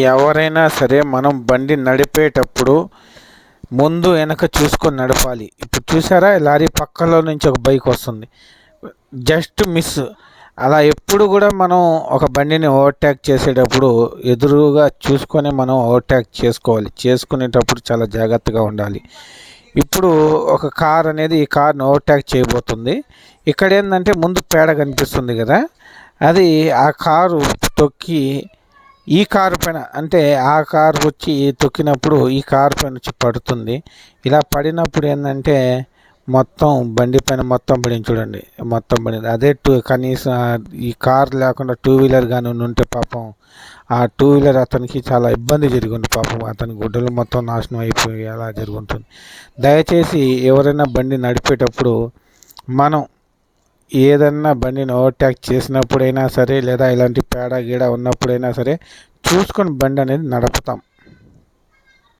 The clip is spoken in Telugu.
ఎవరైనా సరే మనం బండి నడిపేటప్పుడు ముందు వెనక చూసుకొని నడపాలి. ఇప్పుడు చూసారా, లారీ పక్కలో నుంచి ఒక బైక్ వస్తుంది, జస్ట్ మిస్. అలా ఎప్పుడు కూడా మనం ఒక బండిని ఓవర్టేక్ చేసేటప్పుడు ఎదురుగా చూసుకొని మనం ఓవర్టేక్ చేసుకోవాలి. చేసుకునేటప్పుడు చాలా జాగ్రత్తగా ఉండాలి. ఇప్పుడు ఒక కార్ అనేది ఈ కార్ని ఓవర్టేక్ చేయబోతుంది. ఇక్కడ ఏంటంటే ముందు పేడ కనిపిస్తుంది కదా, అది ఆ కారు తొక్కి ఈ కారు పైన, అంటే ఆ కారు వచ్చి తొక్కినప్పుడు ఈ కారు పైన వచ్చి పడుతుంది. ఇలా పడినప్పుడు ఏంటంటే మొత్తం బండి పైన మొత్తం పడింది చూడండి, మొత్తం పడింది. అదే కనీసం ఈ కార్ లేకుండా టూ వీలర్ కానీ ఉంటే పాపం ఆ టూ వీలర్ అతనికి చాలా ఇబ్బంది జరిగింది. పాపం అతని గుడ్డలు మొత్తం నాశనం అయిపోయి అలా జరుగుతుంది. దయచేసి ఎవరైనా బండి నడిపేటప్పుడు మనం ఏదన్నా బండిని ఓవర్టేక్ చేసినప్పుడైనా సరే, లేదా ఇలాంటి పేడ గీడ ఉన్నప్పుడైనా సరే చూసుకొని బండి అనేది నడుపుతాం.